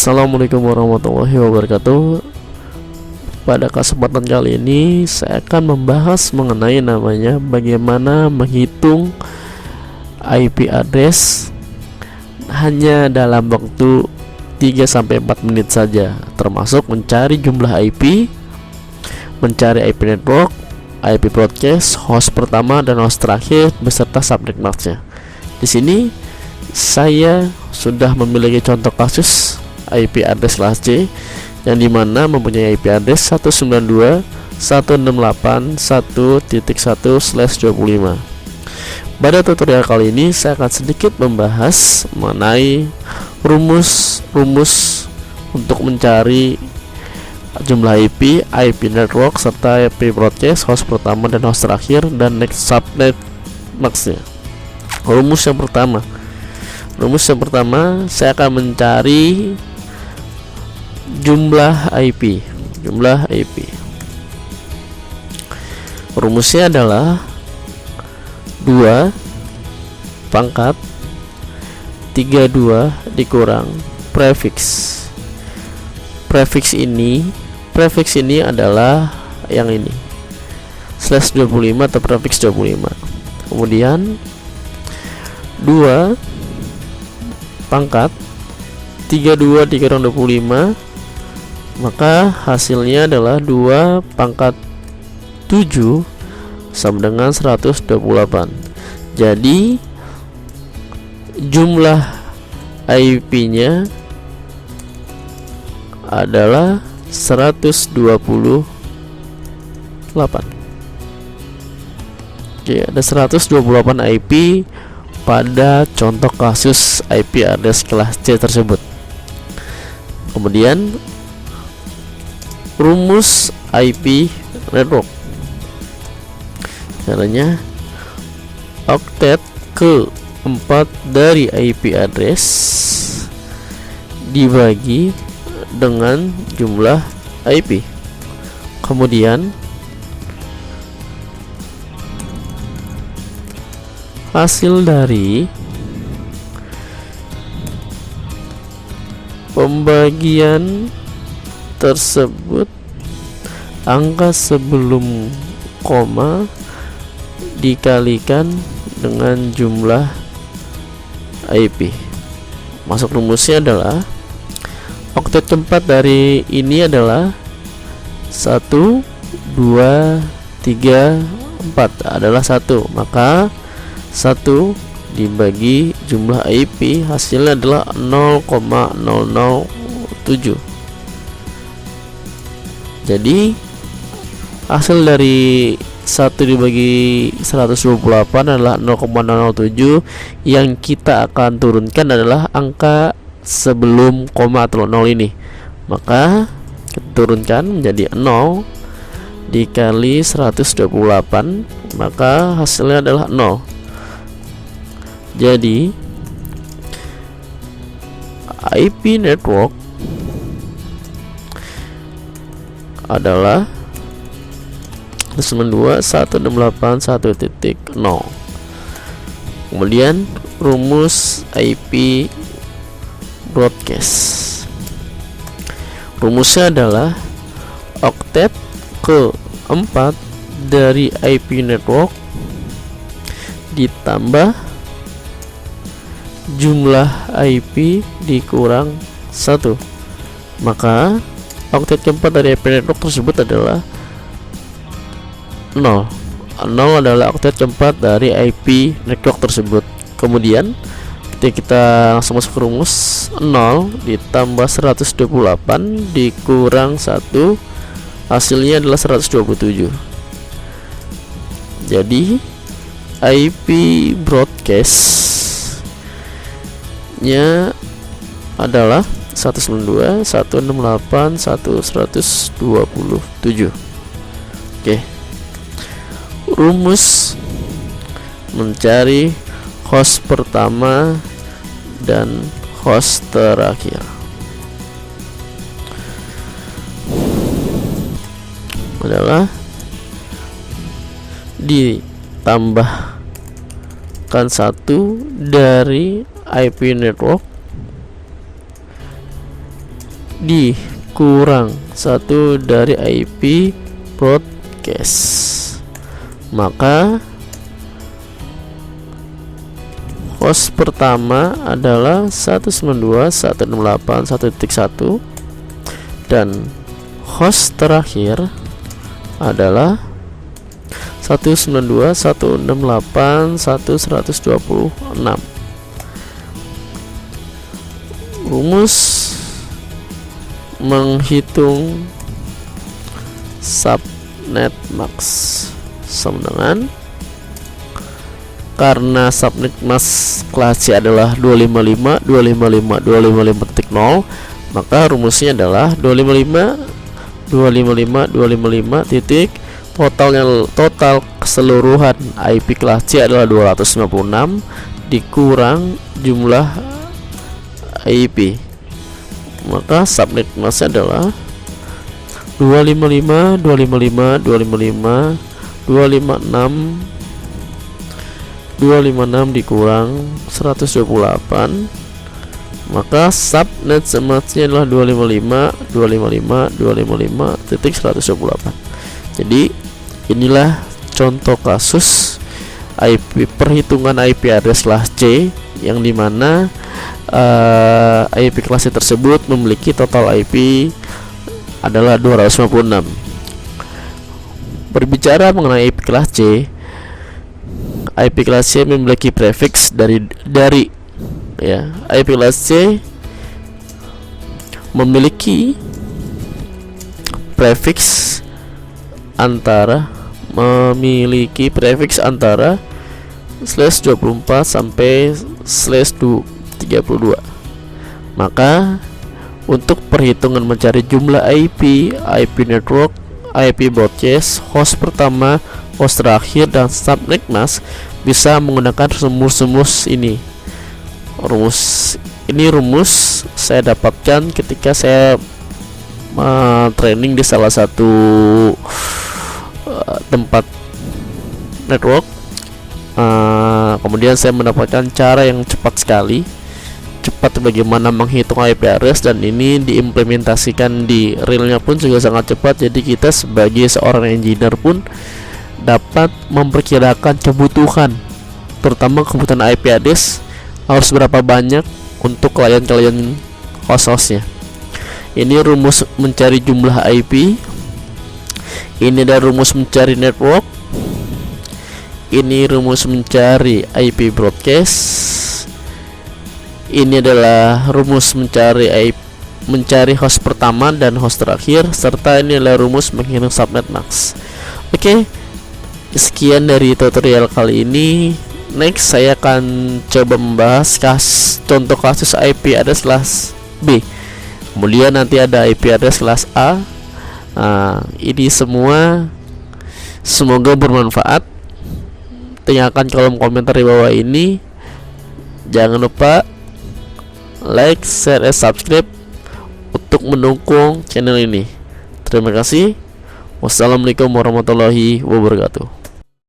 Assalamualaikum warahmatullahi wabarakatuh. Pada kesempatan kali ini saya akan membahas mengenai namanya bagaimana menghitung IP address hanya dalam waktu 3-4 menit saja, termasuk mencari jumlah IP, mencari IP network, IP broadcast, host pertama dan host terakhir beserta subnet masknya. Di sini saya sudah memiliki contoh kasus IP address kelas C yang dimana mempunyai IP address 192.168.1.1/25. Pada tutorial kali ini saya akan sedikit membahas mengenai rumus untuk mencari jumlah IP, IP network serta IP broadcast, host pertama dan host terakhir dan next subnet masknya. Rumus yang pertama saya akan mencari jumlah IP. Rumusnya adalah 2 pangkat 32 dikurang prefix. Prefix ini adalah yang ini /25 atau prefix 25. Kemudian 2 pangkat 32 dikurang 25, maka hasilnya adalah 2 pangkat 7 sama dengan 128. Jadi jumlah IP-nya adalah 128. Oke, ada 128 IP pada contoh kasus IP address kelas C tersebut. Kemudian rumus IP network, caranya oktet ke-4 dari IP address dibagi dengan jumlah IP. Kemudian hasil dari pembagian tersebut, angka sebelum koma dikalikan dengan jumlah IP. Masuk rumusnya adalah oktet keempat dari ini adalah 1, 2, 3, 4 adalah 1, maka 1 dibagi jumlah IP hasilnya adalah 0,007. Jadi hasil dari 1 dibagi 128 adalah 0,007. Yang kita akan turunkan adalah angka sebelum koma atau 0 ini, maka kita turunkan menjadi 0 dikali 128, maka hasilnya adalah 0. Jadi IP network adalah 192.168.1.0. Kemudian rumus IP broadcast, rumusnya adalah oktet ke-4 dari IP network ditambah jumlah IP dikurang 1, maka oktet keempat dari IP network tersebut adalah 0. 0 adalah oktet keempat dari IP network tersebut. Kemudian ketika kita langsung masuk ke rumus, 0 ditambah 128 dikurang 1, hasilnya adalah 127. Jadi IP broadcast nya adalah 192.168.1.127. Oke. Rumus mencari host pertama dan host terakhir adalah ditambahkan 1 dari IP network dikurang 1 dari IP broadcast, maka host pertama adalah 192.168.1.1 dan host terakhir adalah 192.168.1.126. Rumus menghitung subnet max sama dengan, karena subnet max kelas C adalah 255 255 255.0, maka rumusnya adalah 255 255 255 titik total keseluruhan IP kelas C adalah 256 dikurang jumlah IP, maka subnet max adalah 255 255 255 256 dikurang 128, maka subnet max-nya adalah 255 255 255.128. Jadi inilah contoh kasus IP perhitungan IP address kelas C yang dimana IP kelas C tersebut memiliki total IP adalah 256. Berbicara mengenai IP kelas C, IP kelas C memiliki prefix dari ya, IP kelas C memiliki prefix antara /24 sampai /32. Maka untuk perhitungan mencari jumlah IP network, IP broadcast, host pertama, host terakhir, dan subnet mask bisa menggunakan rumus ini. Rumus saya dapatkan ketika saya training di salah satu tempat network. Kemudian saya mendapatkan cara yang cepat sekali, bagaimana menghitung IP address, dan ini diimplementasikan di realnya pun juga sangat cepat. Jadi kita sebagai seorang engineer pun dapat memperkirakan kebutuhan, terutama kebutuhan IP address harus berapa banyak untuk klien-klien host-hostnya. Ini rumus mencari jumlah IP, ini ada rumus mencari network, ini rumus mencari IP broadcast, ini adalah rumus mencari host pertama dan host terakhir, serta ini adalah rumus menghitung subnet max. Oke, sekian dari tutorial kali ini. Next saya akan coba membahas contoh kasus IP address kelas B, kemudian nanti ada IP address kelas A. Ini semua semoga bermanfaat. Tinggalkan kolom komentar di bawah ini. Jangan lupa like, share, dan subscribe untuk mendukung channel ini. Terima kasih. Wassalamualaikum warahmatullahi wabarakatuh.